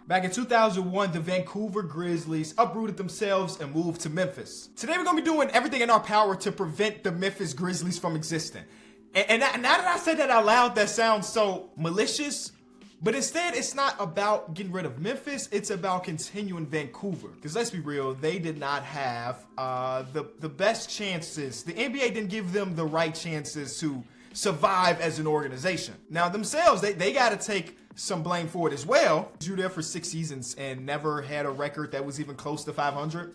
Back in 2001, the Vancouver Grizzlies uprooted themselves and moved to Memphis. Today we're going to be doing everything in our power to prevent the Memphis Grizzlies from existing. And now that I said that out loud, that sounds so malicious. But instead, it's not about getting rid of Memphis. It's about continuing Vancouver. Because let's be real, they did not have the best chances. The NBA didn't give them the right chances to survive as an organization. Now themselves, they got to take some blame for it as well. You were there for 6 seasons and never had a record that was even close to 500.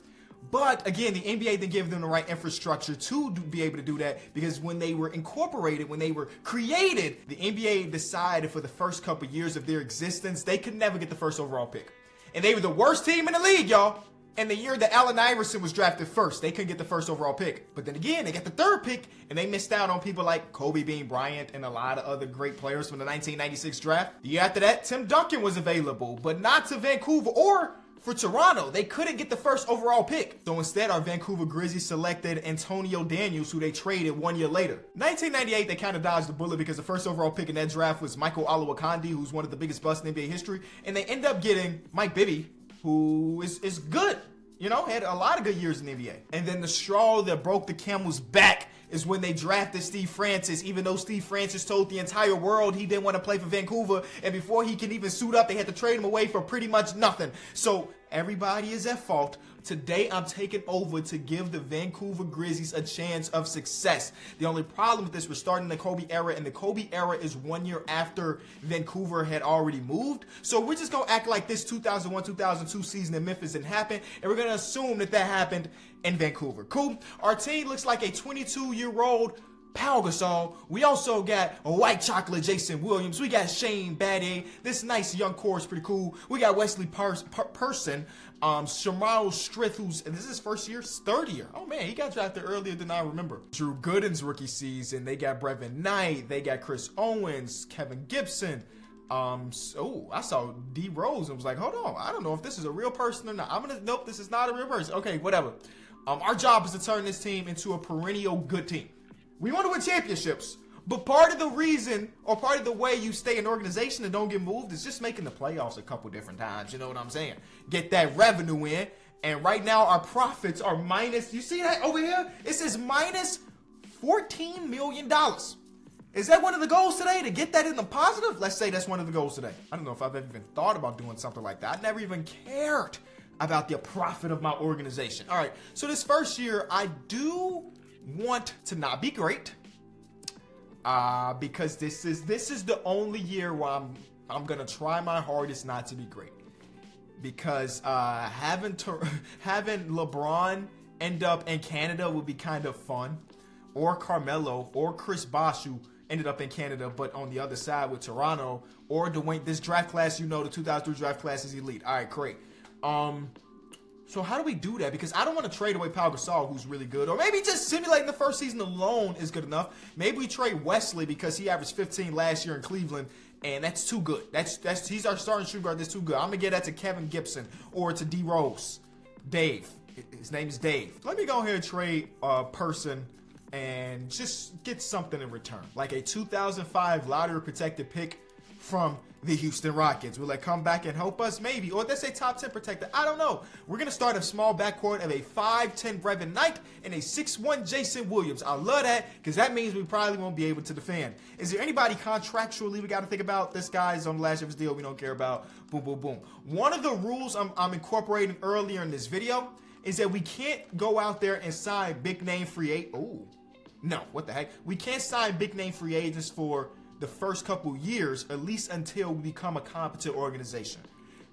But again, the NBA didn't give them the right infrastructure to be able to do that, because when they were incorporated, when they were created, the NBA decided for the first couple years of their existence, they could never get the first overall pick. And they were the worst team in the league, y'all. And the year that Allen Iverson was drafted first, they couldn't get the first overall pick. But then again, they got the third pick, and they missed out on people like Kobe Bean Bryant and a lot of other great players from the 1996 draft. The year after that, Tim Duncan was available, but not to Vancouver or for Toronto. They couldn't get the first overall pick. So instead, our Vancouver Grizzlies selected Antonio Daniels, who they traded 1 year later. 1998, they kind of dodged the bullet because the first overall pick in that draft was Michael Olowokandi, who's one of the biggest busts in NBA history. And they end up getting Mike Bibby, who is good, you know, had a lot of good years in the NBA. And then the straw that broke the camel's back is when they drafted Steve Francis, even though Steve Francis told the entire world he didn't want to play for Vancouver, and before he can even suit up, they had to trade him away for pretty much nothing. So everybody is at fault. Today, I'm taking over to give the Vancouver Grizzlies a chance of success. The only problem with this, we're starting the Kobe era, and the Kobe era is 1 year after Vancouver had already moved. So we're just going to act like this 2001-2002 season in Memphis didn't happen, and we're going to assume that happened in Vancouver. Cool? Our team looks like a 22-year-old Pau Gasol. We also got a white chocolate Jason Williams. We got Shane Battier. This nice young core is pretty cool. We got Wesley Person, Shamal Strith, this is his first year, third year. Oh man, he got drafted earlier than I remember. Drew Gooden's rookie season. They got Brevin Knight. They got Chris Owens, Kevin Gibson. I saw D Rose and was like, hold on, I don't know if this is a real person or not. Nope, this is not a real person. Okay, whatever. Our job is to turn this team into a perennial good team. We want to win championships, but part of the reason or part of the way you stay in an organization and don't get moved is just making the playoffs a couple different times. You know what I'm saying? Get that revenue in. And right now our profits are minus, you see that over here? It says minus $14 million. Is that one of the goals today, to get that in the positive? Let's say that's one of the goals today. I don't know if I've ever even thought about doing something like that. I never even cared about the profit of my organization. All right, so this first year, I do want to not be great, because this is the only year where I'm gonna try my hardest not to be great, because having LeBron end up in Canada would be kind of fun, or Carmelo or Chris Bosh, who ended up in Canada but on the other side with Toronto, or Dwayne. This draft class, you know, the 2003 draft class is elite. All right, great. So how do we do that? Because I don't want to trade away Pau Gasol, who's really good, or maybe just simulating the first season alone is good enough. Maybe we trade Wesley because he averaged 15 last year in Cleveland, and that's too good. He's our starting shooting guard. That's too good. I'm gonna get that to Kevin Gibson or to D Rose, Dave. His name is Dave. Let me go ahead and trade Person and just get something in return, like a 2005 lottery protected pick from the Houston Rockets. Will it come back and help us? Maybe. Or let's say top 10 protector. I don't know. We're going to start a small backcourt of a 5'10 Brevin Knight and a 6'1 Jason Williams. I love that, because that means we probably won't be able to defend. Is there anybody contractually we got to think about? This guy's on the last of his deal we don't care about. Boom, boom, boom. One of the rules I'm incorporating earlier in this video is that we can't go out there and sign big name free agents. Oh, no. What the heck? We can't sign big name free agents for the first couple years, at least until we become a competent organization.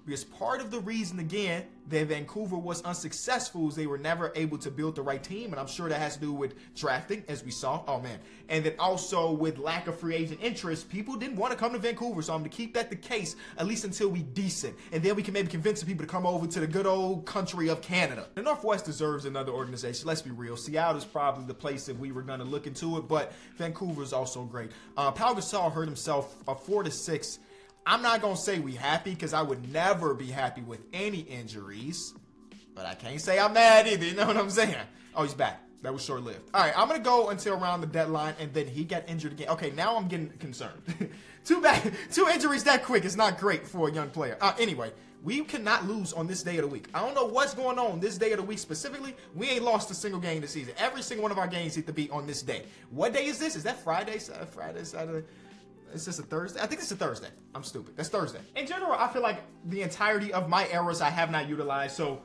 Because part of the reason, again, that Vancouver was unsuccessful is they were never able to build the right team, and I'm sure that has to do with drafting, as we saw. Oh man. And then also with lack of free agent interest, people didn't want to come to Vancouver, so I'm going to keep that the case at least until we decent, and then we can maybe convince the people to come over to the good old country of Canada. The Northwest deserves another organization. Let's be real. Seattle is probably the place that we were going to look into it, but Vancouver is also great. Pau Gasol hurt himself 4 to 6. I'm not going to say we happy, because I would never be happy with any injuries, but I can't say I'm mad either. You know what I'm saying? Oh, he's back. That was short-lived. All right, I'm going to go until around the deadline, and then he got injured again. Okay, now I'm getting concerned. Two injuries that quick is not great for a young player. Anyway, we cannot lose on this day of the week. I don't know what's going on this day of the week specifically. We ain't lost a single game this season. Every single one of our games need to be on this day. What day is this? Is that Friday, Saturday? Is this a Thursday? I think it's a Thursday. I'm stupid. That's Thursday. In general, I feel like the entirety of my errors I have not utilized, so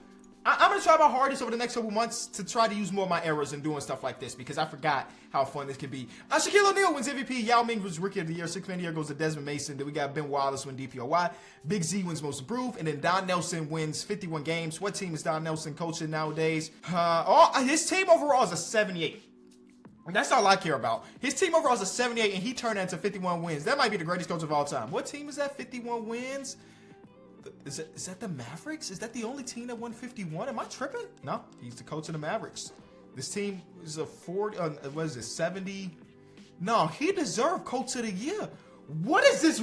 I'm going to try my hardest over the next couple months to try to use more of my errors in doing stuff like this because I forgot how fun this could be. Shaquille O'Neal wins MVP. Yao Ming was Rookie of the Year. Sixth Man of the Year goes to Desmond Mason. Then we got Ben Wallace win DPOY. Big Z wins Most Improved. And then Don Nelson wins 51 games. What team is Don Nelson coaching nowadays? His team overall is a 78. That's all I care about. His team overall is a 78, and he turned that into 51 wins. That might be the greatest coach of all time. What team is that? 51 wins? Is that the Mavericks? Is that the only team that won 51? Am I tripping? No, he's the coach of the Mavericks. This team is a 40, what is it, 70? No, he deserved coach of the year. What is this?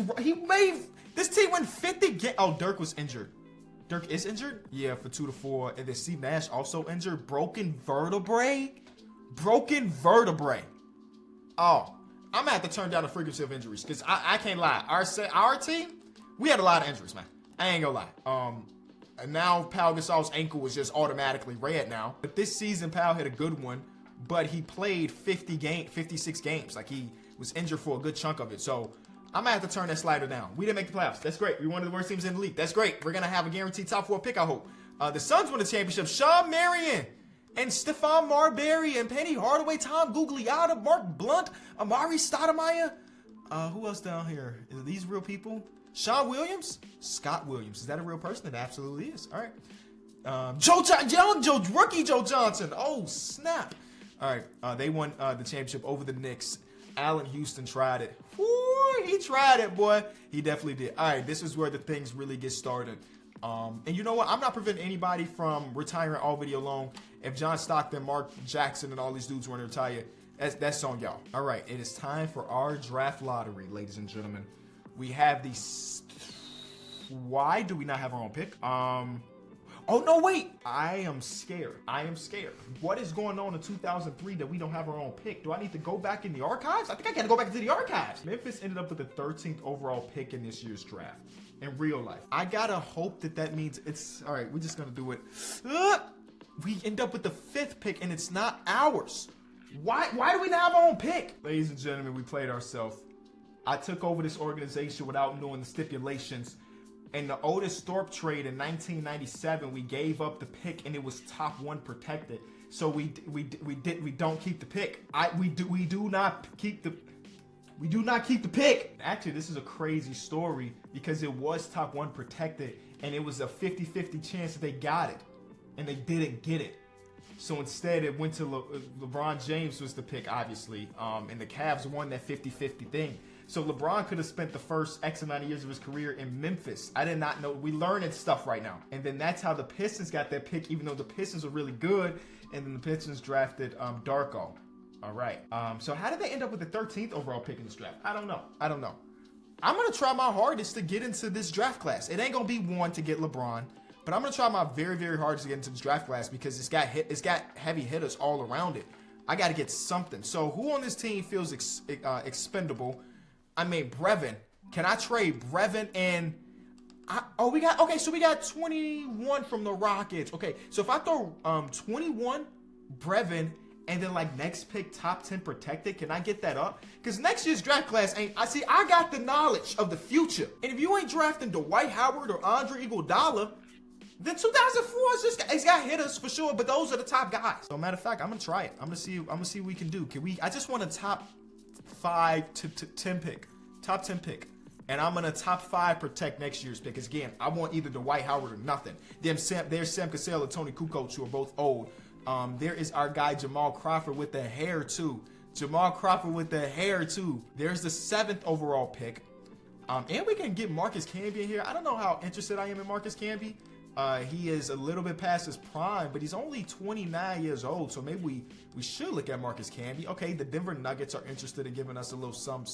This team won 50 Oh, Dirk was injured. Dirk is injured? Yeah, for 2-4. And then Steve Nash also injured. Broken vertebrae? Broken vertebrae. Oh, I'm gonna have to turn down the frequency of injuries because I can't lie. Our team, we had a lot of injuries, man. I ain't gonna lie. And now Pau Gasol's ankle is just automatically red now. But this season, Pau had a good one, but he played 56 games. Like he was injured for a good chunk of it. So I'm gonna have to turn that slider down. We didn't make the playoffs. That's great. We're one of the worst teams in the league. That's great. We're gonna have a guaranteed top 4 pick, I hope. The Suns won the championship. Sean Marion and Stephon Marbury and Penny Hardaway, Tom Gugliotta, Mark Blunt, Amari Stoudemire. Who else down here? Are these real people? Sean Williams? Scott Williams. Is that a real person? It absolutely is. All right. Rookie Joe Johnson. Oh, snap. All right. They won the championship over the Knicks. Allen Houston tried it. Woo, he tried it, boy. He definitely did. All right. This is where the things really get started. And you know what? I'm not preventing anybody from retiring all video long. If John Stockton, Mark Jackson, and all these dudes want to retire, that's on y'all. All right. It is time for our draft lottery, ladies and gentlemen. We have these. Why do we not have our own pick? Oh, no, wait. I am scared. What is going on in 2003 that we don't have our own pick? Do I need to go back in the archives? I think I got to go back into the archives. Memphis ended up with the 13th overall pick in this year's draft. In real life. I got to hope that means it's... All right, we're just going to do it. We end up with the 5th pick, and it's not ours. Why do we not have our own pick? Ladies and gentlemen, we played ourselves. I took over this organization without knowing the stipulations. In the Otis Thorpe trade in 1997, we gave up the pick and it was top 1 protected. So we don't keep the pick. We do not keep the pick. Actually, this is a crazy story because it was top 1 protected and it was a 50-50 chance that they got it and they didn't get it. So instead, it went to LeBron James was the pick, obviously, and the Cavs won that 50-50 thing. So LeBron could have spent the first X amount of years of his career in Memphis. I did not know. We learning stuff right now. And then that's how the Pistons got that pick, even though the Pistons are really good. And then the Pistons drafted Darko. All right. So how did they end up with the 13th overall pick in this draft? I don't know. I'm going to try my hardest to get into this draft class. It ain't going to be one to get LeBron. But I'm going to try my very, very hardest to get into this draft class because it's got heavy hitters all around it. I got to get something. So who on this team feels expendable? I mean, Brevin. Can I trade Brevin and... we got 21 from the Rockets. Okay, so if I throw 21, Brevin, and then like next pick, top 10 protected, can I get that up? Because next year's draft class I got the knowledge of the future. And if you ain't drafting Dwight Howard or Andre Iguodala, then 2004 it's got hitters for sure, but those are the top guys. So matter of fact, I'm gonna try it. I'm gonna see what we can do. I just want a top 5 to 10 pick. Top 10 pick. And I'm going to top 5 protect next year's pick. Because again, I want either Dwight Howard or nothing. There's Sam Cassell and Tony Kukoc, who are both old. There is our guy Jamal Crawford with the hair too. There's the 7th overall pick. And we can get Marcus Camby in here. I don't know how interested I am in Marcus Camby. He is a little bit past his prime, but he's only 29 years old, so maybe we should look at Marcus Camby. Okay, the Denver Nuggets are interested in giving us a little some.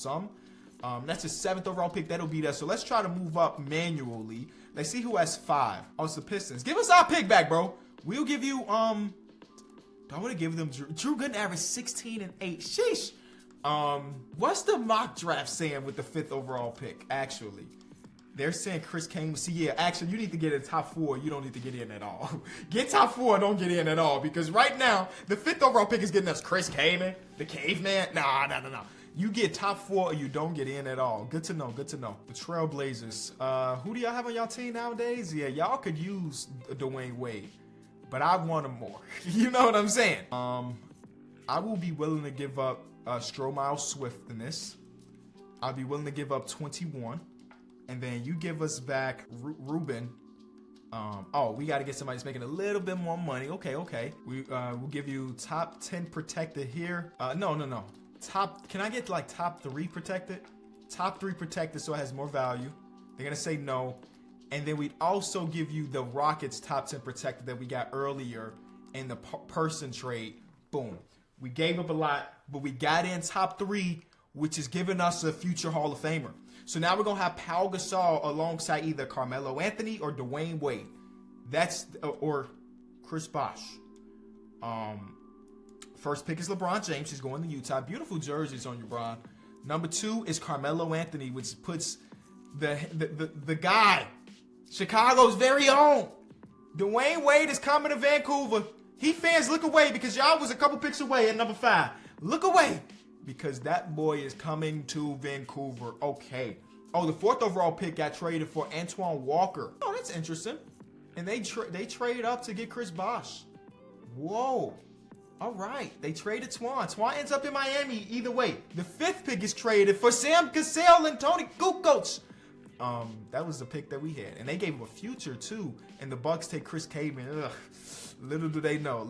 That's his 7th overall pick. That'll be there. So let's try to move up manually. Let's see who has 5. Oh, it's the Pistons. Give us our pick back, bro. We'll give you I would have given them Drew Gooden averaged 16 and 8. Sheesh. What's the mock draft saying with the 5th overall pick? Actually, they're saying Chris Kaman. See, yeah, actually, you need to get in top 4. You don't need to get in at all. Get top 4, don't get in at all. Because right now, the 5th overall pick is getting us Chris Kaman, the caveman. Nah. You get top 4 or you don't get in at all. Good to know, good to know. The Trailblazers. Who do y'all have on y'all team nowadays? Yeah, y'all could use Dwayne Wade, but I want him more. You know what I'm saying? I will be willing to give up Stromile Swiftness. I'll be willing to give up 21. And then you give us back Ruben. We got to get somebody that's making a little bit more money. Okay. We'll give you top 10 protected here. No. Can I get like top 3 protected? Top 3 protected so it has more value. They're going to say no. And then we'd also give you the Rockets top 10 protected that we got earlier in the person trade. Boom. We gave up a lot, but we got in top 3, which is giving us a future Hall of Famer. So now we're going to have Pau Gasol alongside either Carmelo Anthony or Dwayne Wade. Or Chris Bosh. First pick is LeBron James. He's going to Utah. Beautiful jerseys on you, Bron. Number 2 is Carmelo Anthony, which puts the guy, Chicago's very own. Dwayne Wade is coming to Vancouver. Heat fans, look away because y'all was a couple picks away at number 5. Look away because that boy is coming to Vancouver. Okay. Oh, the 4th overall pick got traded for Antoine Walker. Oh, that's interesting. And they trade up to get Chris Bosh. Whoa. All right. They traded Twan. Twan ends up in Miami either way. The 5th pick is traded for Sam Cassell and Tony Kukoc. That was the pick that we had. And they gave him a future, too. And the Bucks take Chris Kaman. Ugh. Little do they know.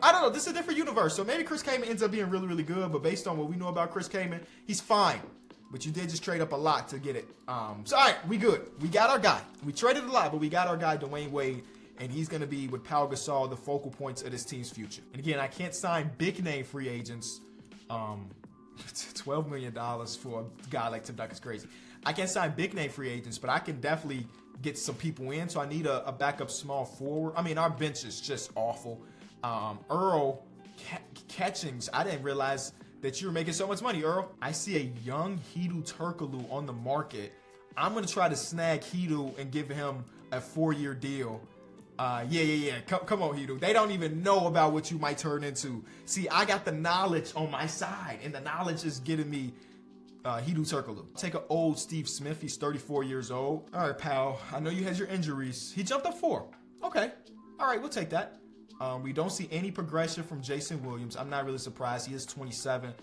I don't know. This is a different universe. So maybe Chris Kaman ends up being really, really good. But based on what we know about Chris Kaman, he's fine. But you did just trade up a lot to get it. So, all right. We good. We got our guy. We traded a lot, but we got our guy, Dwayne Wade. And he's going to be, with Pau Gasol, the focal points of this team's future. And again, I can't sign big-name free agents. $12 million for a guy like Tim Duncan is crazy. I can't sign big-name free agents, but I can definitely get some people in. So I need a backup small forward. I mean, our bench is just awful. Earl Catchings, I didn't realize that you were making so much money, Earl. I see a young Hedo Turkoglu on the market. I'm going to try to snag Hedo and give him a 4-year deal. Yeah. Come on, Hedo. They don't even know about what you might turn into. See, I got the knowledge on my side, and the knowledge is getting me Hedo Turkoglu. Take an old Steve Smith. He's 34 years old. All right, pal. I know you had your injuries. He jumped up 4. Okay. All right, we'll take that. We don't see any progression from Jason Williams. I'm not really surprised. He is 27.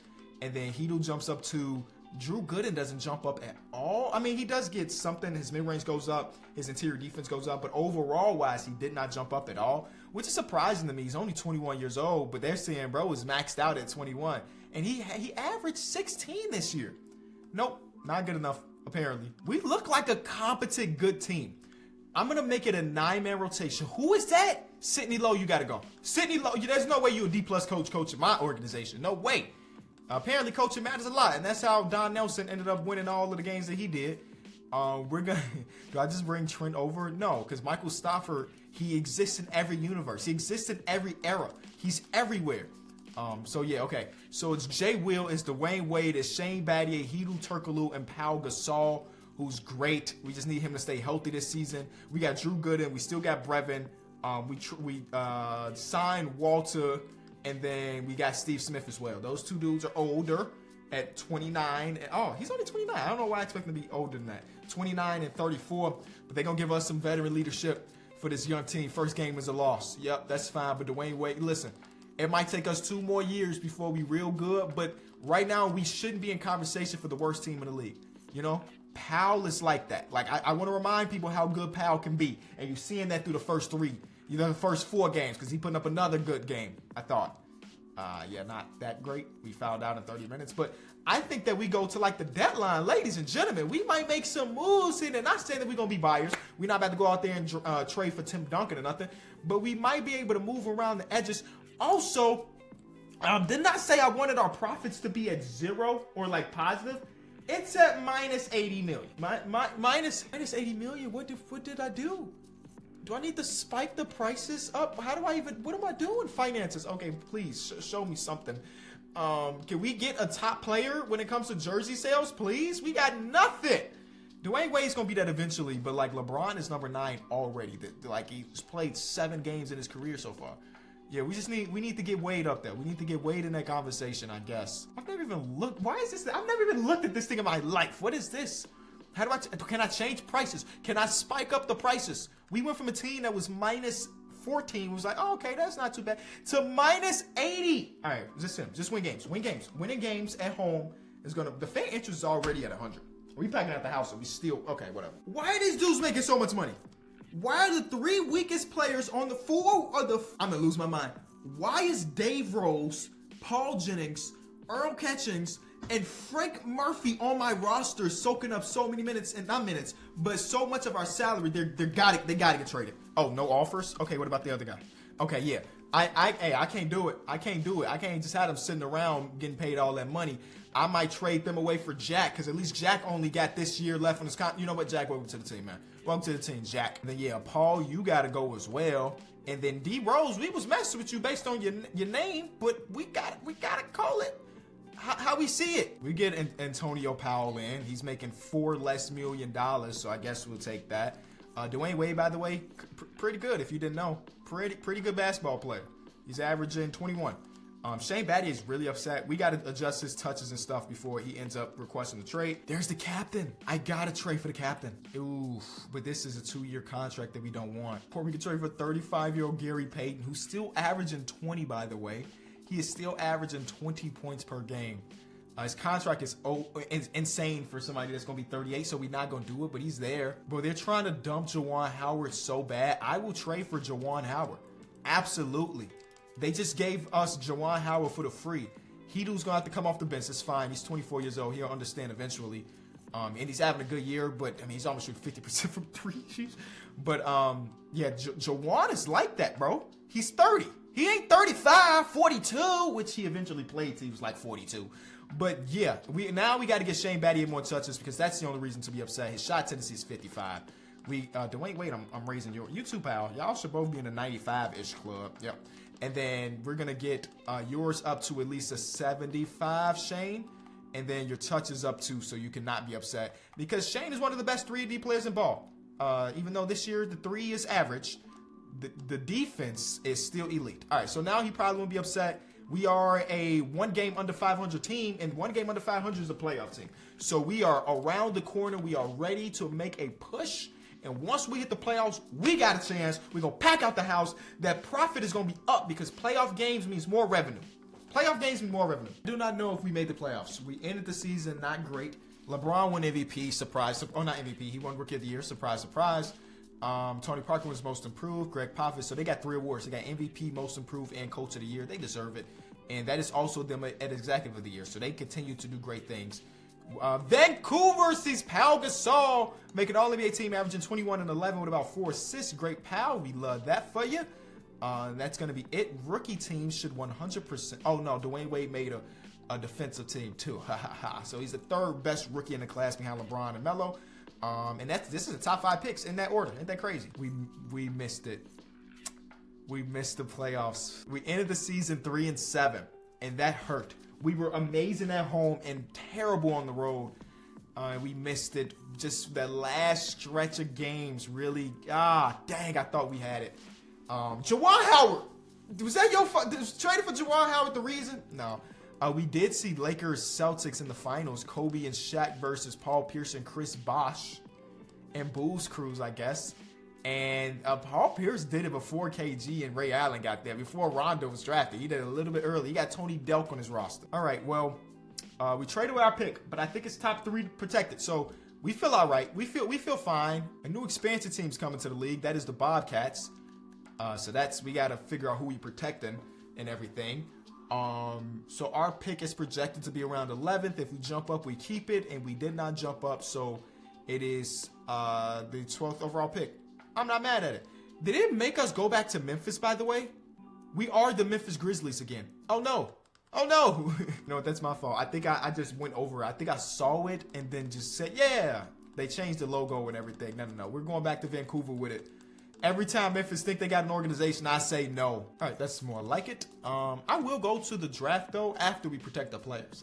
And then Hedo jumps up to Drew Gooden doesn't jump up at all. I mean, he does get something. His mid-range goes up. His interior defense goes up. But overall-wise, he did not jump up at all, which is surprising to me. He's only 21 years old, but they're saying, bro, is maxed out at 21. And he averaged 16 this year. Nope, not good enough, apparently. We look like a competent, good team. I'm going to make it a 9-man rotation. Who is that? Sidney Lowe, you got to go. Sidney Lowe, there's no way you're a D-plus coach in my organization. No way. Apparently, coaching matters a lot, and that's how Don Nelson ended up winning all of the games that he did. Do I just bring Trent over? No, because Michael Stafford, he exists in every universe. He exists in every era. He's everywhere. So yeah, okay. So it's Jay Will, it's Dwayne Wade, it's Shane Battier, Hedo Turkoglu, and Pau Gasol, who's great. We just need him to stay healthy this season. We got Drew Gooden. We still got Brevin. We signed Walter. And then we got Steve Smith as well. Those 2 dudes are older at 29. Oh, he's only 29. I don't know why I expect him to be older than that. 29 and 34. But they're going to give us some veteran leadership for this young team. First game is a loss. Yep, that's fine. But Dwayne Wade, listen, it might take us 2 more years before we real good. But right now, we shouldn't be in conversation for the worst team in the league. You know? Powell is like that. Like, I want to remind people how good Powell can be. And you're seeing that through the first 3. The first 4 games, because he putting up another good game, I thought. Yeah, not that great. We found out in 30 minutes. But I think that we go to, like, the deadline. Ladies and gentlemen, we might make some moves here. And not saying that we're going to be buyers. We're not about to go out there and trade for Tim Duncan or nothing. But we might be able to move around the edges. Also, did not say I wanted our profits to be at 0 or, like, positive. It's at minus 80 million. Minus 80 million? What did I do? Do I need to spike the prices up? How do I even, what am I doing? Finances. Okay, please show me something. Can we get a top player when it comes to jersey sales, please? We got nothing. Dwayne Wade's gonna be that eventually, but like LeBron is number 9 already. Like he's played 7 games in his career so far. Yeah, we need to get Wade up there. We need to get Wade in that conversation, I guess. I've never even looked. Why is this? I've never even looked at this thing in my life. What is this? How do can I change prices? Can I spike up the prices? We went from a team that was minus 14, was like, oh, okay, that's not too bad, to minus 80. All right, just win games. Winning games at home is gonna, the fan interest is already at 100. We packing out the house, so we still, okay, whatever. Why are these dudes making so much money? Why are the 3 weakest players on the 4 or the, I'm gonna lose my mind. Why is Dave Rose, Paul Jennings, Earl Catchings, and Frank Murphy on my roster soaking up so many minutes, and not minutes, but so much of our salary? They gotta get traded. Oh, no offers? Okay, what about the other guy? Okay, yeah. I can't do it. I can't just have them sitting around getting paid all that money. I might trade them away for Jack, because at least Jack only got this year left on his contract. You know what, Jack? Welcome to the team, man. Welcome to the team, Jack. And then, yeah, Paul, you got to go as well. And then D Rose, we was messing with you based on your name, but we got to call it how we see it. We get Antonio Powell in. He's making $4 less million, so I guess we'll take that. Dwayne Wade, by the way, pretty good if you didn't know. Pretty good basketball player. He's averaging 21. Shane Battier is really upset. We got to adjust his touches and stuff before he ends up requesting the trade. There's the captain. I got to trade for the captain. Oof, but this is a 2-year contract that we don't want. Or we could trade for 35-year-old Gary Payton, who's still averaging 20, by the way. He is still averaging 20 points per game. His contract is insane for somebody that's going to be 38, so we're not going to do it, but he's there. But they're trying to dump Juwan Howard so bad. I will trade for Juwan Howard. Absolutely. They just gave us Juwan Howard for the free. Hedo's going to have to come off the bench. It's fine. He's 24 years old. He'll understand eventually. And he's having a good year, but, I mean, he's almost shooting 50% from 3. But, yeah, Juwan is like that, bro. He's 30. He ain't 35, 42, which he eventually played till he was like 42. But, yeah, we got to get Shane Battier more touches because that's the only reason to be upset. His shot tendency is 55. Dwayne Wade, I'm raising you two, pal. Y'all should both be in the 95-ish club. Yep. And then we're going to get yours up to at least a 75, Shane. And then your touches up to, so you cannot be upset. Because Shane is one of the best 3D players in ball. Even though this year the 3 is average, the defense is still elite. All right, so now he probably won't be upset. We are a 1 game under 500 team, and 1 game under 500 is a playoff team. So we are around the corner. We are ready to make a push. And once we hit the playoffs, we got a chance. We're going to pack out the house. That profit is going to be up because playoff games means more revenue. Playoff games mean more revenue. Do not know if we made the playoffs. We ended the season not great. LeBron won MVP, surprise. Oh, not MVP. He won Rookie of the Year, surprise, surprise. Tony Parker was Most Improved. Greg Popovich. So they got 3 awards. They got MVP, Most Improved, and Coach of the Year. They deserve it. And that is also them at Executive of the Year. So they continue to do great things. Vancouver sees Pau Gasol make an All-NBA team averaging 21 and 11 with about 4 assists. Great Pau. We love that for you. That's going to be it. Rookie teams should 100%. Oh, no. Dwayne Wade made a defensive team, too. So he's the 3rd best rookie in the class behind LeBron and Melo. And this is the top 5 picks in that order. Ain't that crazy? We missed it. We missed the playoffs. We ended the season 3-7, and that hurt. We were amazing at home and terrible on the road. We missed it. Just that last stretch of games really, dang, I thought we had it. Juwan Howard. Was that your fault? Was trading for Juwan Howard the reason? No. We did see Lakers Celtics in the finals. Kobe and Shaq versus Paul Pierce and Chris Bosh and Bulls Crews, I guess. And Paul Pierce did it before KG and Ray Allen got there, before Rondo was drafted. He did it a little bit early. He got Tony Delk on his roster. All right, well, we traded away our pick, but I think it's top 3 protected. So we feel all right. We feel fine. A new expansion team's coming to the league. That is the Bobcats. So we got to figure out who we protecting and everything. So our pick is projected to be around 11th. If we jump up, we keep it, and we did not jump up, so it is the 12th overall pick. I'm not mad at it. Did it make us go back to Memphis, by the way? We are the Memphis Grizzlies again. Oh, no. Oh, no. You know what? That's my fault. I think I just went over it. I think I saw it and then just said, yeah. They changed the logo and everything. No. We're going back to Vancouver with it. Every time Memphis think they got an organization, I say no. All right, that's more like it. I will go to the draft, though, after we protect our players.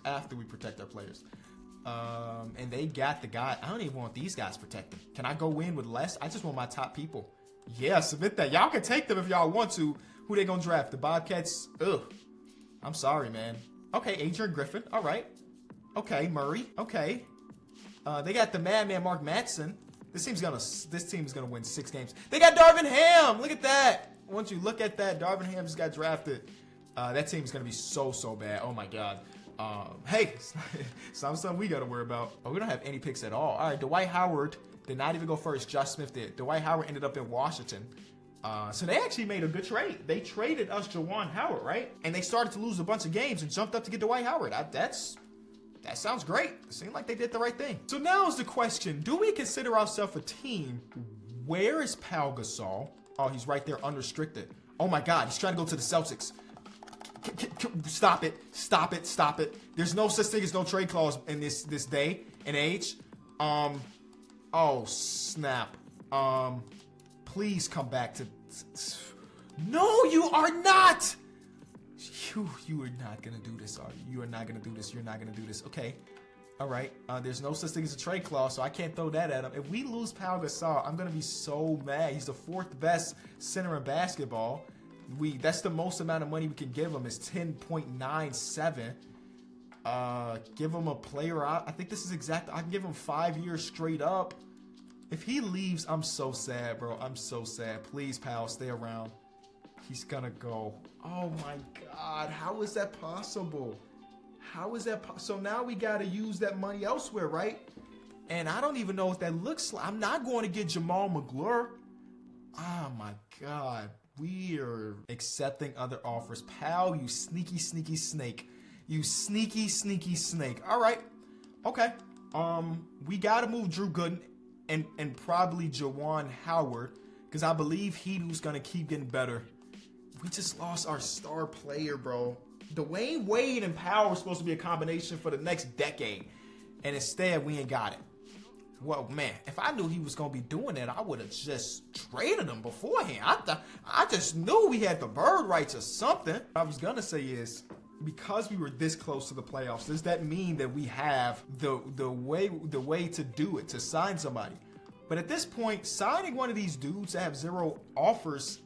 And they got the guy. I don't even want these guys protected. Can I go in with less? I just want my top people. Yeah, submit that. Y'all can take them if y'all want to. Who they gonna draft? The Bobcats? Ugh. I'm sorry, man. Okay, Adrian Griffin. All right. Okay, Murray. Okay. They got the madman Mark Matson. This team is gonna win 6 games. They got Darvin Ham. Look at that. Once you look at that, Darvin Ham just got drafted. That team is gonna be so bad. Oh my God. Hey, something we gotta worry about. Oh, we don't have any picks at all. All right, Dwight Howard did not even go first. Josh Smith did. Dwight Howard ended up in Washington. So they actually made a good trade. They traded us Juwan Howard, right? And they started to lose a bunch of games and jumped up to get Dwight Howard. That sounds great. It seemed like they did the right thing. So now is the question, do we consider ourselves a team? Where is Pau Gasol? Oh, he's right there, unrestricted. Oh my God, he's trying to go to the Celtics. Stop it. There's no such thing as no trade clause in this day and age. Oh, snap. Please come back to... No, you are not! You are not gonna do this, are you? You are not gonna do this. You're not gonna do this. Okay. All right. There's no such thing as a trade clause, so I can't throw that at him. If we lose Pau Gasol, I'm gonna be so mad. He's the 4th best center in basketball. That's the most amount of money we can give him is 10.97. Give him a player out. I think this is exact. I can give him 5 years straight up. If he leaves, I'm so sad, bro. I'm so sad. Please, pal, stay around. He's gonna go. Oh my God, how is that possible? How is that so now we gotta use that money elsewhere, right? And I don't even know what that looks like. I'm not going to get Jamal McGlure. Oh my God. We are accepting other offers. Pal, you sneaky snake. You sneaky snake. All right. Okay. We gotta move Drew Gooden and probably Juwan Howard, because I believe Hedo's gonna keep getting better. We just lost our star player, bro. Dwayne Wade and Powell were supposed to be a combination for the next decade, and instead we ain't got it. Well, man, if I knew he was gonna be doing that, I would have just traded him beforehand. I just knew we had the bird rights or something. What I was gonna say is, because we were this close to the playoffs, does that mean that we have the way to do it, to sign somebody? But at this point, signing one of these dudes that have 0 offers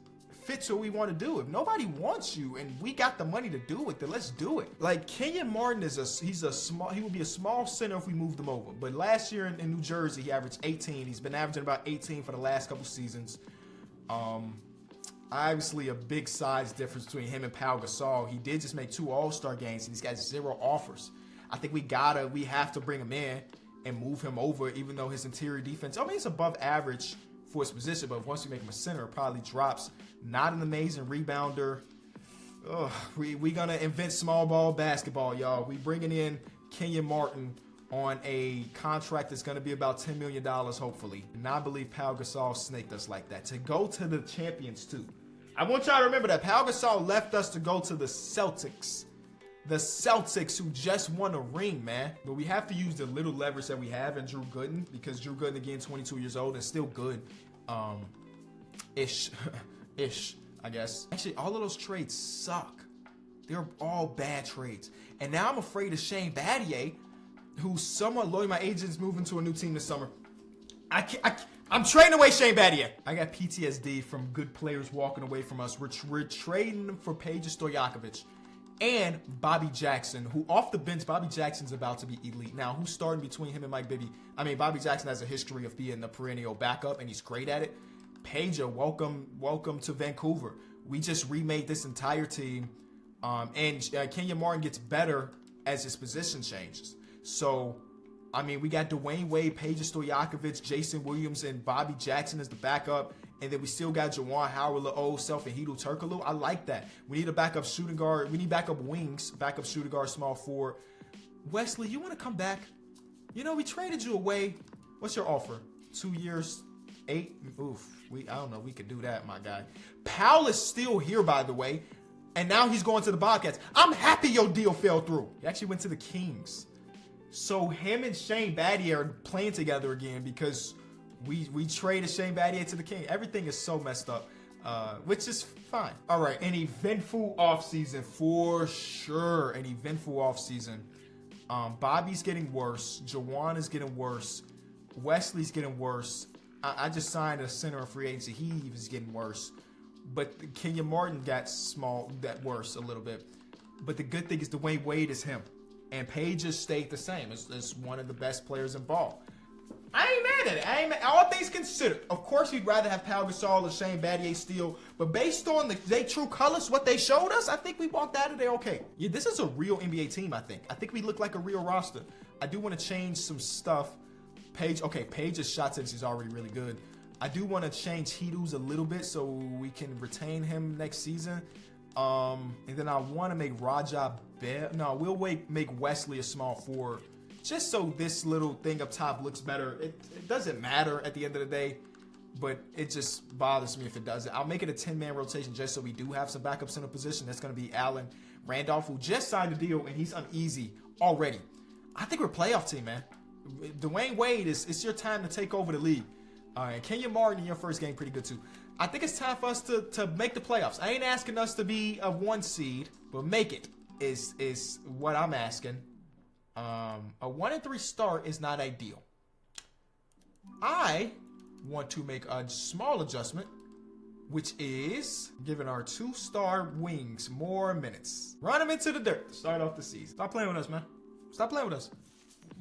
fits what we want to do. If nobody wants you and we got the money to do it, then let's do it. Like Kenyon Martin he would be a small center if we moved him over. But last year in New Jersey, he averaged 18. He's been averaging about 18 for the last couple seasons. Obviously a big size difference between him and Pau Gasol. He did just make 2 All-Star games and he's got 0 offers. I think we have to bring him in and move him over, even though his interior defense, I mean, it's above average for his position, but once we make him a center, it probably drops. Not an amazing rebounder. Ugh, we gonna invent small ball basketball, y'all. We bringing in Kenyon Martin on a contract that's gonna be about $10 million, hopefully. And I believe Pau Gasol snaked us like that to go to the champions too. I want y'all to remember that Pau Gasol left us to go to the Celtics. The Celtics, who just won a ring, man. But we have to use the little leverage that we have in Drew Gooden, because Drew Gooden, again, 22 years old, and still good. Ish, I guess. Actually, all of those trades suck. They're all bad trades. And now I'm afraid of Shane Battier, who's somewhat loyal. My agent's moving to a new team this summer. I'm trading away Shane Battier. I got PTSD from good players walking away from us. We're trading them for Peja Stojakovic and Bobby Jackson, who off the bench, Bobby Jackson's about to be elite. Now, who's starting between him and Mike Bibby? I mean, Bobby Jackson has a history of being the perennial backup, and he's great at it. Peja, welcome to Vancouver. We just remade this entire team, and Kenyon Martin gets better as his position changes. So, I mean, we got Dwayne Wade, Peja Stojakovic, Jason Williams, and Bobby Jackson as the backup. And then we still got Juwan Howard, old self, and Hedo Turkoglu. I like that. We need a backup shooting guard. We need backup wings, backup shooting guard, small forward. Wesley, you want to come back? You know, we traded you away. What's your offer? 2 years, 8? Oof. I don't know. We could do that, my guy. Powell is still here, by the way. And now he's going to the Bobcats. I'm happy your deal fell through. He actually went to the Kings. So him and Shane Battier are playing together again because We traded Shane Battier to the King. Everything is so messed up, which is fine. All right, an eventful offseason for sure. An eventful offseason. Bobby's getting worse. Jawan is getting worse. Wesley's getting worse. I just signed a center in free agency. He is getting worse. But Kenya Martin got worse a little bit. But the good thing is Dwayne Wade is him. And Page has stayed the same. It's one of the best players involved. I ain't mad at it. All things considered. Of course, we'd rather have Pau Gasol or Shane Battier still. But based on their true colors, what they showed us, I think we walked out of there okay. Yeah, this is a real NBA team, I think. I think we look like a real roster. I do want to change some stuff. Page's shot sense is already really good. I do want to change Hedo's a little bit so we can retain him next season. And then I want to make we'll make Wesley a small forward. Just so this little thing up top looks better. It doesn't matter at the end of the day, but it just bothers me if it doesn't. I'll make it a 10-man rotation just so we do have some backups in a position. That's going to be Allen Randolph, who just signed a deal, and he's uneasy already. I think we're a playoff team, man. Dwayne Wade, it's your time to take over the league. And Kenya Martin in your first game, pretty good too. I think it's time for us to make the playoffs. I ain't asking us to be a 1 seed, but make it is what I'm asking. A 1-3 start is not ideal. I want to make a small adjustment, which is giving our 2-star wings more minutes. Run them into the dirt to start off the season. Stop playing with us, man. Stop playing with us.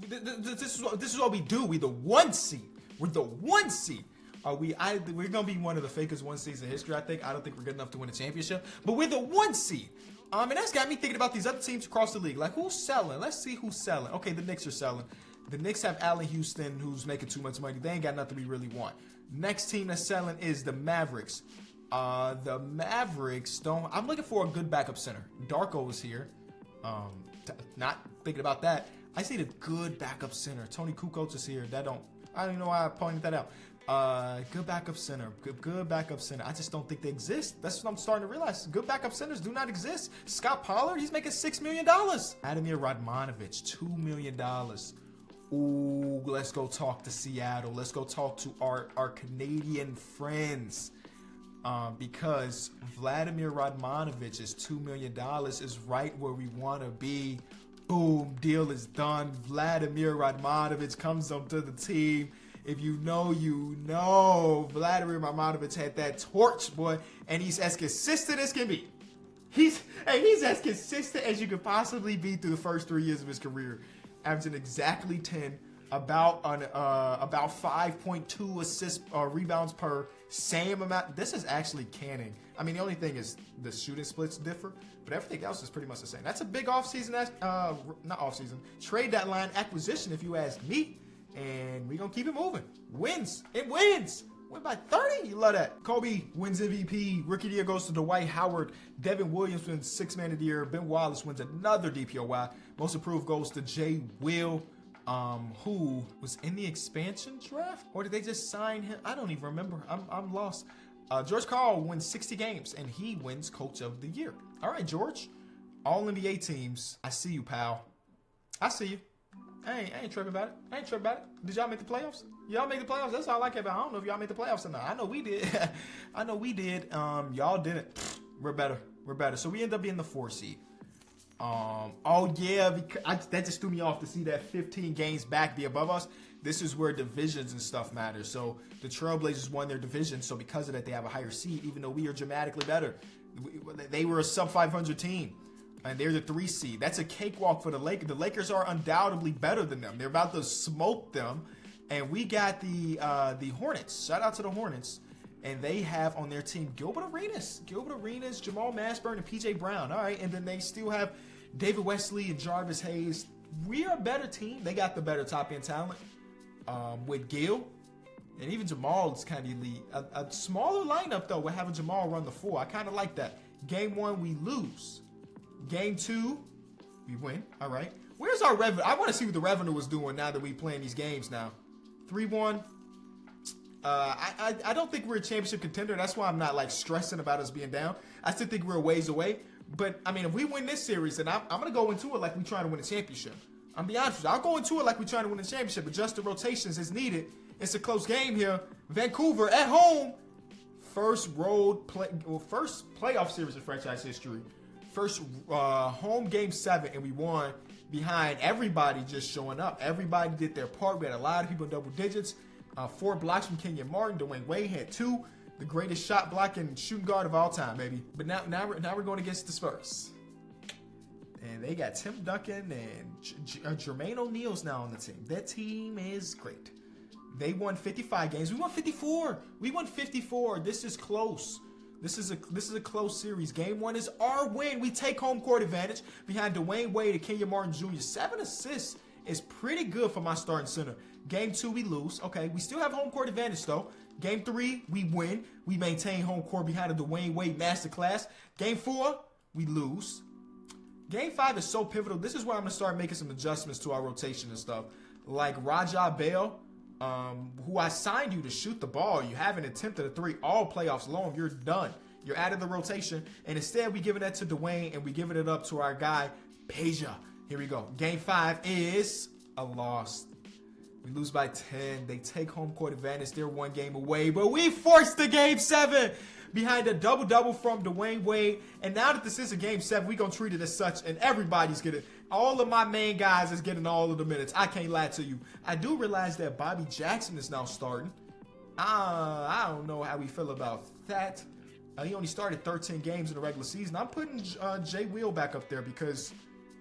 This is what we do. We're the 1 seed. We're the 1 seed. We're gonna be one of the fakest 1 seeds in history. I don't think we're good enough to win a championship, but we're the 1 seed. And that's got me thinking about these other teams across the league. Like, who's selling? Let's see who's selling. Okay, the Knicks are selling. The Knicks have Allen Houston, who's making too much money. They ain't got nothing we really want. Next team that's selling is the Mavericks. The Mavericks don't. I'm looking for a good backup center. Darko is here. Not thinking about that. I just need a good backup center. Tony Kukoc is here. I don't even know why I pointed that out. Good backup center. Good backup center. I just don't think they exist. That's what I'm starting to realize. Good backup centers do not exist. Scott Pollard, he's making $6 million. Adamir Radmanovic, $2 million. Ooh, let's go talk to Seattle. Let's go talk to our Canadian friends. Because Vladimir Radmanovic is $2 million is right where we want to be. Boom, deal is done. Vladimir Radmanovic comes up to the team. If you know, you know. Vladimir Radmanovic had that torch, boy, and he's as consistent as can be. He's as consistent as you could possibly be through the first 3 years of his career, averaging exactly 10, about 5.2 assists or rebounds per, same amount. This is actually canning. I mean, the only thing is the shooting splits differ, but everything else is pretty much the same. That's a big trade deadline acquisition, if you ask me. And we're going to keep it moving. Wins. It wins. Win by 30. You love that. Kobe wins MVP. Rookie of the year goes to Dwight Howard. Devin Williams wins 6th man of the year. Ben Wallace wins another DPOY. Most improved goes to Jay Will, who was in the expansion draft. Or did they just sign him? I don't even remember. I'm lost. George Karl wins 60 games, and he wins Coach of the Year. All right, George. All NBA teams. I see you, pal. I see you. I ain't tripping about it. Did y'all make the playoffs? Y'all make the playoffs? That's all I care about. I don't know if y'all made the playoffs or not. I know we did. Y'all didn't. We're better. So we end up being the 4 seed. Oh yeah, because that just threw me off to see that 15 games back be above us. This is where divisions and stuff matter. So the Trailblazers won their division, so because of that, they have a higher seed, even though we are dramatically better. They were a sub 500 team. And they're the 3 seed. That's a cakewalk for the Lakers. The Lakers are undoubtedly better than them. They're about to smoke them. And we got the Hornets. Shout out to the Hornets. And they have on their team Gilbert Arenas, Jamal Mashburn, and PJ Brown. All right. And then they still have David Wesley and Jarvis Hayes. We are a better team. They got the better top end talent with Gil. And even Jamal is kind of elite. A smaller lineup, though, with having Jamal run the 4. I kind of like that. Game 1, we lose. Game 2, we win. All right. Where's our revenue? I want to see what the revenue is doing now that we playing these games now. 3-1. I don't think we're a championship contender. That's why I'm not like stressing about us being down. I still think we're a ways away. But I mean, if we win this series, then I'm gonna go into it like we're trying to win a championship. I'm be honest with you. I'll go into it like we're trying to win a championship. Adjust the rotations as needed It's a close game here. Vancouver at home. First playoff series in franchise history. First home game 7, and we won behind everybody just showing up. Everybody did their part. We had a lot of people in double digits. 4 blocks from Kenyon Martin. Dwayne Wade had 2. The greatest shot blocking shooting guard of all time, baby. But now we're going against the Spurs. And they got Tim Duncan and Jermaine O'Neal's now on the team. That team is great. They won 55 games. We won 54. We won 54. This is close. This is a close series. Game 1 is our win. We take home court advantage behind Dwayne Wade and Kenyon Martin Jr. 7 assists is pretty good for my starting center. Game 2, we lose. Okay, we still have home court advantage though. Game 3, we win. We maintain home court behind a Dwayne Wade masterclass. Game 4, we lose. Game 5 is so pivotal. This is where I'm going to start making some adjustments to our rotation and stuff. Like Raja Bell, who I signed you to shoot the ball. You haven't attempted a 3 all playoffs long. You're done. You're out of the rotation. And instead, we giving that to Dwayne, and we giving it up to our guy, Beecham. Here we go. Game 5 is a loss. We lose by 10. They take home court advantage. They're 1 game away, but we forced the game 7 behind a double-double from Dwayne Wade. And now that this is a game 7, we're going to treat it as such, and everybody's getting, all of my main guys is getting all of the minutes. I can't lie to you. I do realize that Bobby Jackson is now starting. I don't know how we feel about that. He only started 13 games in the regular season. I'm putting Jay Will back up there because,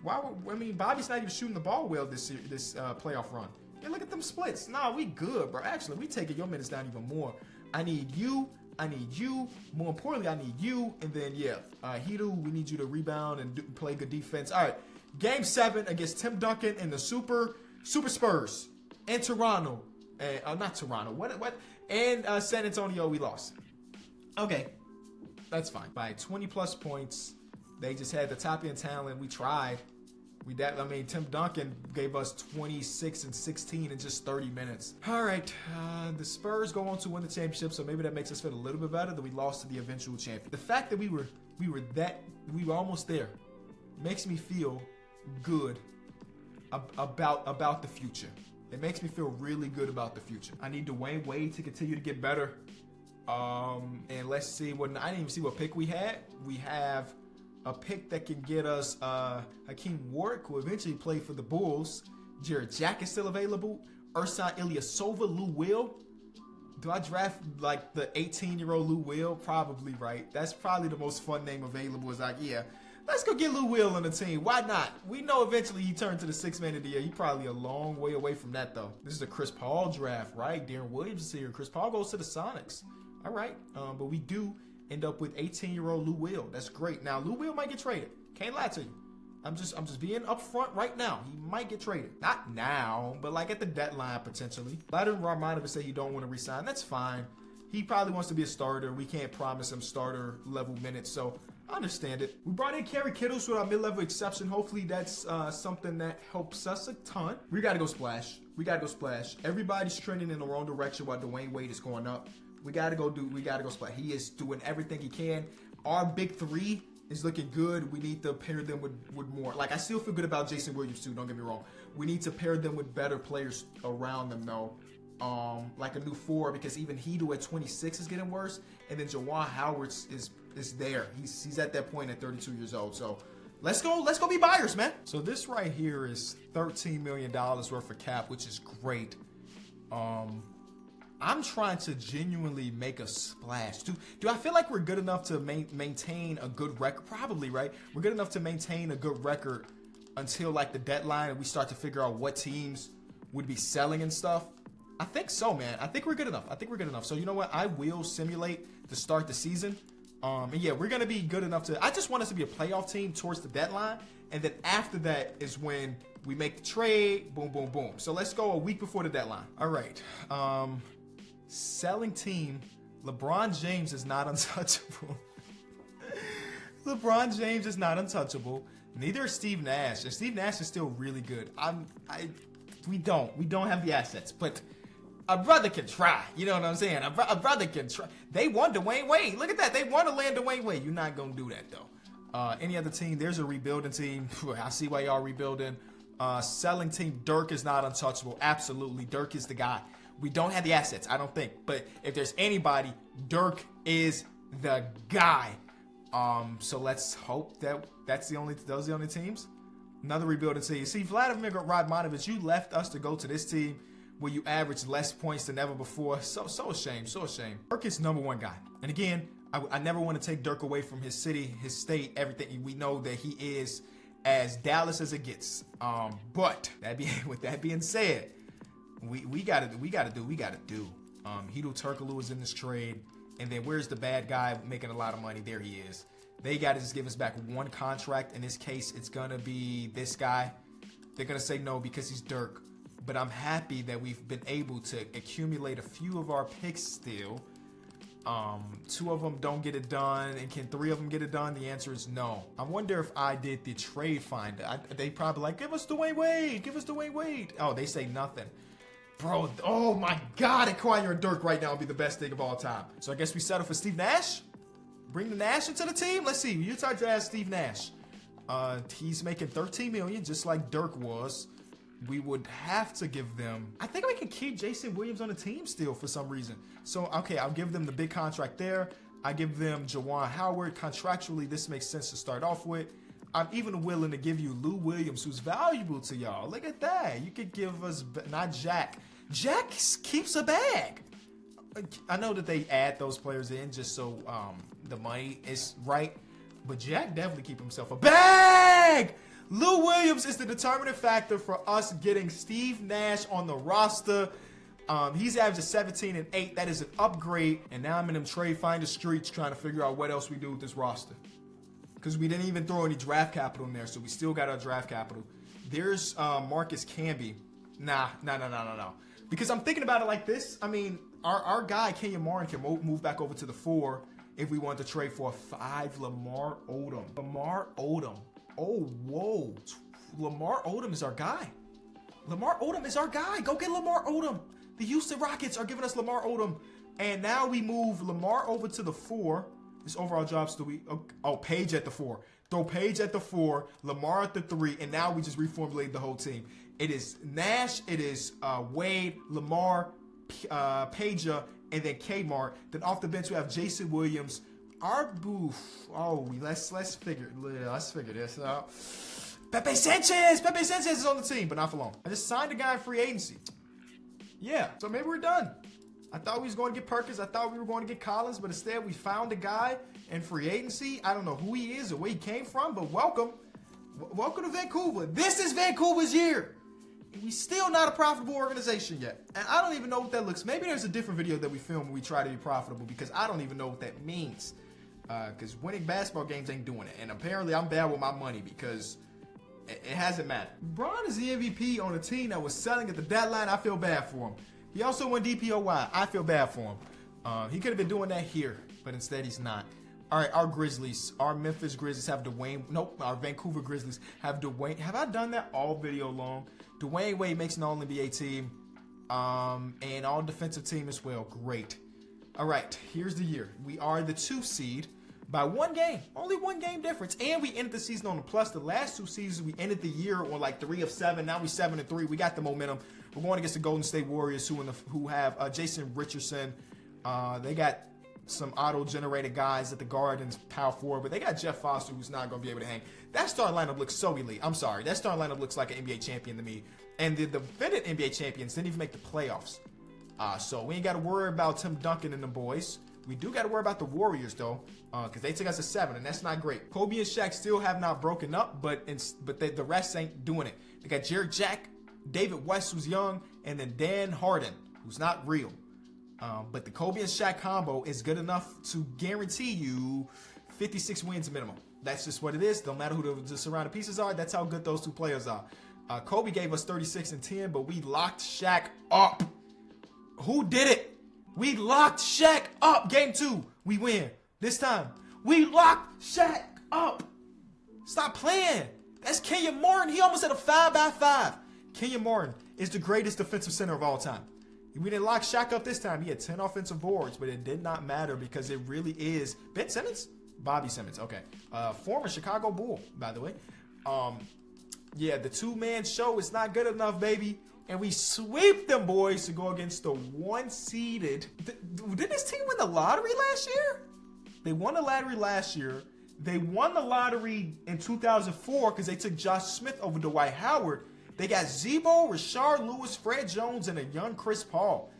Bobby's not even shooting the ball well this playoff run. Yeah, look at them splits. Nah, we good, bro. Actually, we taking your minutes down even more. I need you. More importantly, I need you. And then, Hidu, we need you to rebound and play good defense. All right, game 7 against Tim Duncan and the Super Spurs in Toronto. Not Toronto. What? And San Antonio, we lost. Okay, that's fine. By 20-plus points. They just had the top-end talent. We tried. Tim Duncan gave us 26 and 16 in just 30 minutes. All right, the Spurs go on to win the championship, so maybe that makes us feel a little bit better that we lost to the eventual champion. The fact that we were almost there makes me feel good about the future. It makes me feel really good about the future. I need Dwayne Wade to continue to get better. And let's see what I didn't even see what pick we had. We have a pick that can get us Hakeem Warwick, who eventually played for the Bulls. Jared Jack is still available. Ersan Ilyasova, Lou Will. Do I draft like the 18-year-old Lou Will? Probably, right? That's probably the most fun name available. Is like, yeah, let's go get Lou Will on the team. Why not? We know eventually he turned to the 6th man of the year. He's probably a long way away from that, though. This is a Chris Paul draft, right? Darren Williams is here. Chris Paul goes to the Sonics. All right, but we do end up with 18-year-old Lou Will. That's great. Now, Lou Will might get traded. Can't lie to you. I'm just being upfront right now. He might get traded. Not now, but like at the deadline potentially. Vladimir Armanovic say he don't want to resign. That's fine. He probably wants to be a starter. We can't promise him starter level minutes, so I understand it. We brought in Kerry Kittles with our mid-level exception. Hopefully that's something that helps us a ton. We got to go splash. Everybody's trending in the wrong direction while Dwayne Wade is going up. We gotta go splash. He is doing everything he can. Our big 3 is looking good. We need to pair them with more. Like, I still feel good about Jason Williams too, don't get me wrong. We need to pair them with better players around them though. Like a new 4, because even Hidu at 26 is getting worse. And then Jawan Howard is there. He's at that point at 32 years old. So let's go be buyers, man. So this right here is $13 million worth of cap, which is great. I'm trying to genuinely make a splash. Do I feel like we're good enough to maintain a good record? Probably, right? We're good enough to maintain a good record until like the deadline and we start to figure out what teams would be selling and stuff. I think so, man. I think we're good enough. So you know what? I will simulate to start the season. And yeah, we're going to be good enough to... I just want us to be a playoff team towards the deadline. And then after that is when we make the trade. Boom, boom, boom. So let's go a week before the deadline. All right. Selling team, LeBron James is not untouchable. LeBron James is not untouchable. Neither is Steve Nash. And Steve Nash is still really good. We don't have the assets, but a brother can try. You know what I'm saying? A brother can try. They want Dwayne Wade. Look at that. They want to land Dwayne Wade. You're not gonna do that though. Any other team? There's a rebuilding team. I see why y'all rebuilding. Selling team, Dirk is not untouchable. Absolutely, Dirk is the guy. We don't have the assets, I don't think. But if there's anybody, Dirk is the guy. So let's hope that those are the only teams. Another rebuilding team. See, Vladimir Radmanovic, you left us to go to this team where you average less points than ever before. So ashamed, so ashamed. Dirk is #1 guy. And again, I never want to take Dirk away from his city, his state, everything. We know that he is as Dallas as it gets. But with that being said, we gotta do. Hedo Turkoglu is in this trade, and then where's the bad guy making a lot of money? There he is. They gotta just give us back one contract. In this case, it's gonna be this guy. They're gonna say no because he's Dirk. But I'm happy that we've been able to accumulate a few of our picks still. 2 of them don't get it done, and can 3 of them get it done? The answer is no. I wonder if I did the trade finder. They probably like, give us Dwayne Wade, give us Dwayne Wade. Oh, they say nothing. Bro, oh my God, acquiring Dirk right now would be the best thing of all time. So I guess we settle for Steve Nash. Bring the Nash into the team. Let's see, Utah Jazz, Steve Nash. He's making $13 million, just like Dirk was. We would have to give them, I think we can keep Jason Williams on the team still for some reason. So, okay, I'll give them the big contract there. I give them Juwan Howard. Contractually, this makes sense to start off with. I'm even willing to give you Lou Williams, who's valuable to y'all. Look at that. You could give us, not Jack. Jack keeps a bag. I know that they add those players in just so the money is right. But Jack definitely keep himself a bag. Lou Williams is the determining factor for us getting Steve Nash on the roster. He's averaging 17 and 8. That is an upgrade. And now I'm in them trade finder streets trying to figure out what else we do with this roster. Because we didn't even throw any draft capital in there, so we still got our draft capital. There's Marcus Camby. No. Because I'm thinking about it like this. I mean, our guy, Kenyon Martin, can move back over to the 4 if we want to trade for a 5 Lamar Odom. Lamar Odom. Oh, whoa. Lamar Odom is our guy. Lamar Odom is our guy. Go get Lamar Odom. The Houston Rockets are giving us Lamar Odom. And now we move Lamar over to the 4. His overall jobs do we... Oh, Page at the 4. Throw Page at the 4. Lamar at the 3. And now we just reformulate the whole team. It is Nash. It is Wade, Lamar, Pager, and then Kmart. Then off the bench we have Jason Williams, Arboof. Oh, let's figure this out. Pepe Sanchez is on the team, but not for long. I just signed a guy in free agency. Yeah, so maybe we're done. I thought we was going to get Perkins. I thought we were going to get Collins, but instead we found a guy in free agency. I don't know who he is or where he came from, but welcome to Vancouver. This is Vancouver's year. We still not a profitable organization yet. And I don't even know what that looks. Maybe there's a different video that we film when we try to be profitable, because I don't even know what that means. Because winning basketball games ain't doing it. And apparently I'm bad with my money because it hasn't mattered. Bron is the MVP on a team that was selling at the deadline. I feel bad for him. He also won DPOY. I feel bad for him. He could have been doing that here, but instead he's not. All right, our Grizzlies, our Memphis Grizzlies have Dwayne. Nope, our Vancouver Grizzlies have Dwayne. Have I done that all video long? Dwayne Wade makes an All-NBA team, and all defensive team as well. Great. All right, here's the year. We are the 2 seed by 1 game, only 1 game difference, and we ended the season on the plus. The last 2 seasons we ended the year on like 3 of 7. Now we 7 and 3. We got the momentum. We're going against the Golden State Warriors, who have Jason Richardson. They got some auto-generated guys at the guard and power forward, but they got Jeff Foster, who's not going to be able to hang. That starting lineup looks so elite. I'm sorry. That starting lineup looks like an NBA champion to me. And the defending NBA champions didn't even make the playoffs. So we ain't got to worry about Tim Duncan and the boys. We do got to worry about the Warriors, though, because they took us to 7, and that's not great. Kobe and Shaq still have not broken up, but the rest ain't doing it. They got Jared Jack, David West, who's young, and then Dan Harden, who's not real. But the Kobe and Shaq combo is good enough to guarantee you 56 wins minimum. That's just what it is. Don't matter who the surrounding pieces are. That's how good those 2 players are. Kobe gave us 36 and 10, but we locked Shaq up. Who did it? We locked Shaq up. Game 2, we win. This time, we locked Shaq up. Stop playing. That's Kenyon Martin. He almost had a 5x5. Kenyon Martin is the greatest defensive center of all time. We didn't lock Shaq up this time. He had 10 offensive boards, but it did not matter because it really is Ben Simmons? Bobby Simmons, okay. Former Chicago Bull, by the way. Yeah, the 2-man show is not good enough, baby. And we sweep them boys to go against the one-seeded. Didn't this team win the lottery last year? They won the lottery last year. They won the lottery in 2004 because they took Josh Smith over Dwight Howard. They got Zebo, Rashard Lewis, Fred Jones, and a young Chris Paul.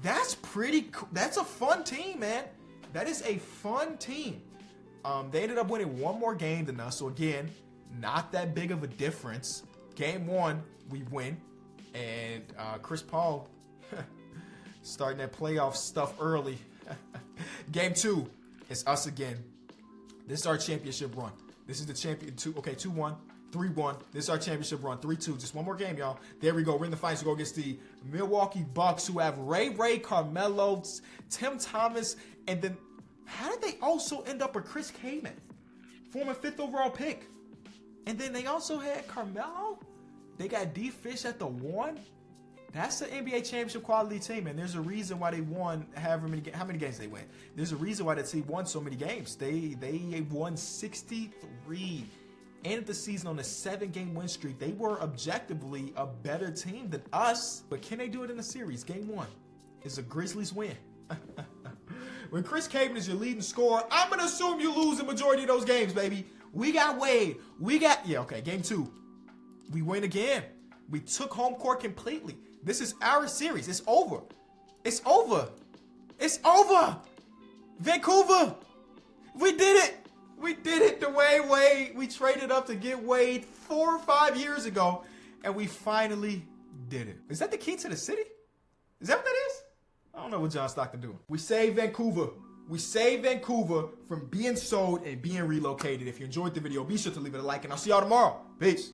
That's pretty cool. That's a fun team, man. That is a fun team. They ended up winning one more game than us. So again, not that big of a difference. Game 1, we win. And Chris Paul starting that playoff stuff early. Game 2, it's us again. This is our championship run. This is the champion 2. Okay, 2-1, 3-1. This is our championship run. 3-2. Just one more game, y'all. There we go. We're in the finals to go against the Milwaukee Bucks, who have Ray, Carmelo, Tim Thomas, and then how did they also end up with Chris Kaman, former 5th overall pick? And then they also had Carmelo. They got D Fish at the 1. That's the NBA championship quality team, and there's a reason why they won how many games they win. There's a reason why the team won so many games. They won 63. Ended the season on a 7-game win streak. They were objectively a better team than us, but can they do it in a series? Game 1 is a Grizzlies win. When Chris Kaman is your leading scorer, I'm gonna assume you lose the majority of those games, baby. We got Wade. Game 2. We win again. We took home court completely. This is our series. It's over. It's over. It's over. Vancouver. We did it. We did it the way Wade. We traded up to get Wade 4 or 5 years ago, and we finally did it. Is that the key to the city? Is that what that is? I don't know what John Stockton doing. We saved Vancouver. We saved Vancouver from being sold and being relocated. If you enjoyed the video, be sure to leave it a like, and I'll see y'all tomorrow. Peace.